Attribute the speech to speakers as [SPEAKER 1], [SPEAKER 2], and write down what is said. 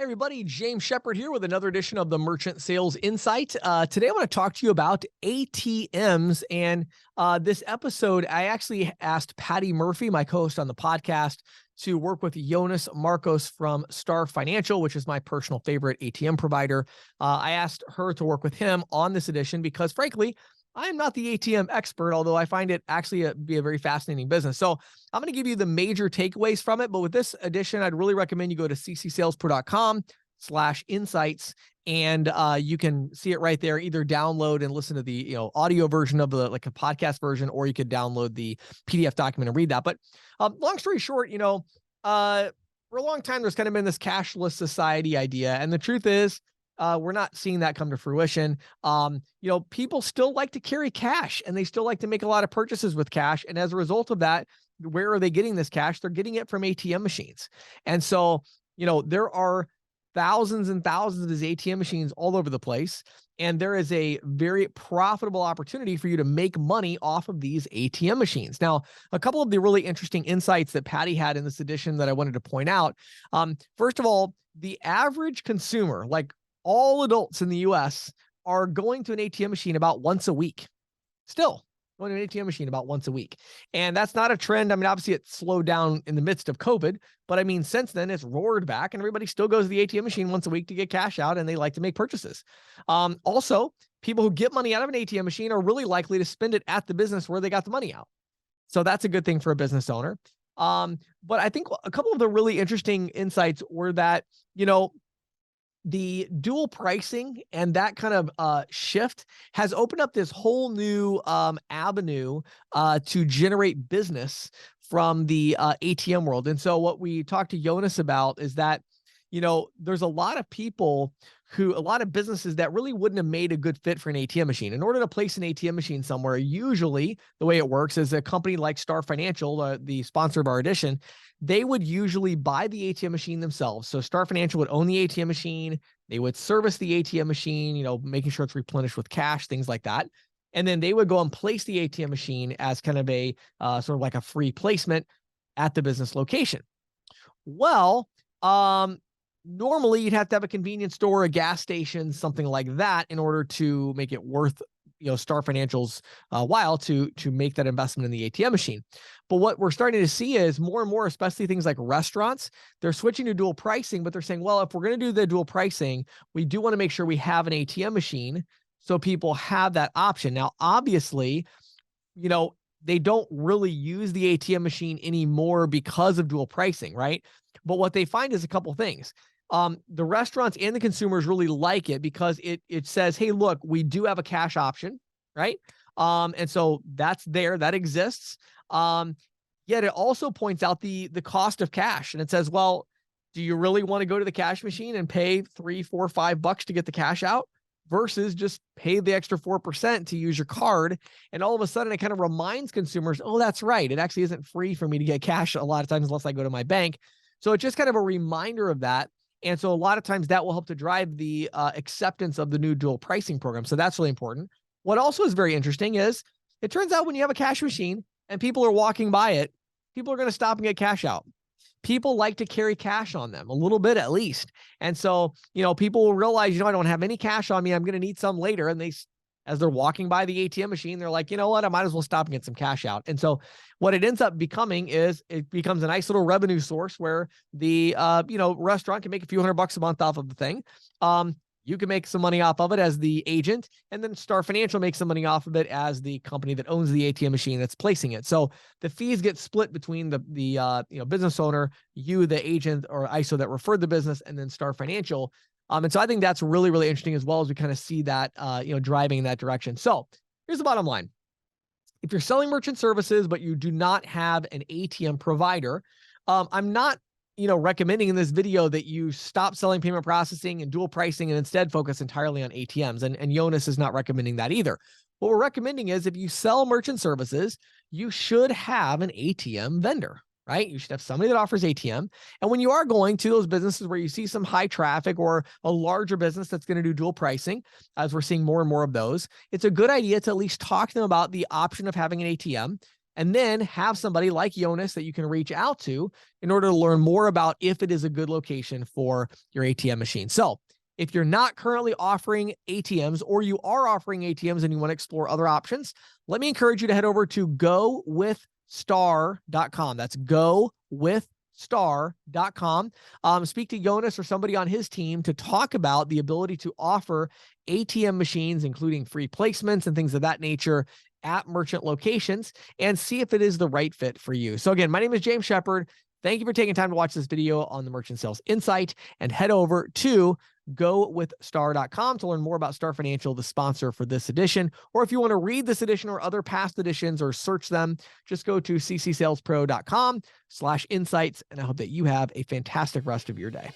[SPEAKER 1] Hey everybody, James Shepard here with another edition of the Merchant Sales Insight. Today I want to talk to you about ATMs. And this episode, I actually asked Patty Murphy, my co-host on the podcast, to work with Yonas Marcus from Star Financial, which is my personal favorite ATM provider. I asked her to work with him on this edition because, frankly, I'm not the ATM expert, although I find it actually be a very fascinating business. So I'm going to give you the major takeaways from it. But with this edition, I'd really recommend you go to ccsalespro.com/insights, and you can see it right there. Either download and listen to the audio version of like a podcast version, or you could download the PDF document and read that. But long story short, for a long time, there's kind of been this cashless society idea. And the truth is, we're not seeing that come to fruition. People still like to carry cash, and they still like to make a lot of purchases with cash. And as a result of that, where are they getting this cash? They're getting it from ATM machines. And so, there are thousands and thousands of these ATM machines all over the place. And there is a very profitable opportunity for you to make money off of these ATM machines. Now, a couple of the really interesting insights that Patty had in this edition that I wanted to point out. First of all, the average consumer, like all adults in the US, are going to an ATM machine about once a week. Still going to an ATM machine about once a week. And that's not a trend. I mean, obviously it slowed down in the midst of COVID, but I mean, since then it's roared back and everybody still goes to the ATM machine once a week to get cash out, and they like to make purchases. Also, people who get money out of an ATM machine are really likely to spend it at the business where they got the money out. So that's a good thing for a business owner. But I think a couple of the really interesting insights were that, the dual pricing and that kind of shift has opened up this whole new avenue to generate business from the ATM world. And so what we talked to Yonas about is that, there's a lot of businesses that really wouldn't have made a good fit for an ATM machine. In order to place an ATM machine somewhere, usually the way it works is a company like Star Financial, the sponsor of our edition, they would usually buy the ATM machine themselves. So Star Financial would own the ATM machine. They would service the ATM machine, making sure it's replenished with cash, things like that. And then they would go and place the ATM machine as kind of a sort of like a free placement at the business location. Well, normally you'd have to have a convenience store, a gas station, something like that in order to make it worth Star Financial's while to make that investment in the ATM machine. But what we're starting to see is more and more, especially things like restaurants, they're switching to dual pricing, but they're saying, well, if we're going to do the dual pricing, we do want to make sure we have an ATM machine so people have that option. Now, obviously, they don't really use the ATM machine anymore because of dual pricing, right? But what they find is a couple things. The restaurants and the consumers really like it because it says, hey, look, we do have a cash option, right? And so that's there, that exists. Yet it also points out the cost of cash. And it says, well, do you really want to go to the cash machine and pay $3, $4, $5 to get the cash out versus just pay the extra 4% to use your card? And all of a sudden it kind of reminds consumers, oh, that's right. It actually isn't free for me to get cash a lot of times unless I go to my bank. So it's just kind of a reminder of that. And so a lot of times that will help to drive the acceptance of the new dual pricing program. So that's really important. What also is very interesting is it turns out when you have a cash machine and people are walking by it, people are going to stop and get cash out. People like to carry cash on them, a little bit at least. And so, people will realize, I don't have any cash on me. I'm going to need some later. And as they're walking by the ATM machine, they're like, you know what, I might as well stop and get some cash out. And so what it ends up becoming is it becomes a nice little revenue source where the, restaurant can make a few $100 a month off of the thing. You can make some money off of it as the agent, and then Star Financial makes some money off of it as the company that owns the ATM machine that's placing it. So the fees get split between the business owner, you, the agent or ISO that referred the business, and then Star Financial. And so I think that's really, really interesting as well as we kind of see that, driving in that direction. So here's the bottom line. If you're selling merchant services, but you do not have an ATM provider, I'm not, recommending in this video that you stop selling payment processing and dual pricing and instead focus entirely on ATMs. And Yonas is not recommending that either. What we're recommending is if you sell merchant services, you should have an ATM vendor, right? You should have somebody that offers ATM. And when you are going to those businesses where you see some high traffic or a larger business that's going to do dual pricing, as we're seeing more and more of those, it's a good idea to at least talk to them about the option of having an ATM. and then have somebody like Yonas that you can reach out to in order to learn more about if it is a good location for your ATM machine. So if you're not currently offering ATMs, or you are offering ATMs and you want to explore other options, let me encourage you to head over to gowithstar.com. That's gowithstar.com. Speak to Yonas or somebody on his team to talk about the ability to offer ATM machines, including free placements and things of that nature, at merchant locations, and see if it is the right fit for you. So again, my name is James Shepard. Thank you for taking time to watch this video on the Merchant Sales Insight, and head over to gowithstar.com to learn more about Star Financial, the sponsor for this edition. Or if you want to read this edition or other past editions or search them, just go to ccsalespro.com/insights. And I hope that you have a fantastic rest of your day.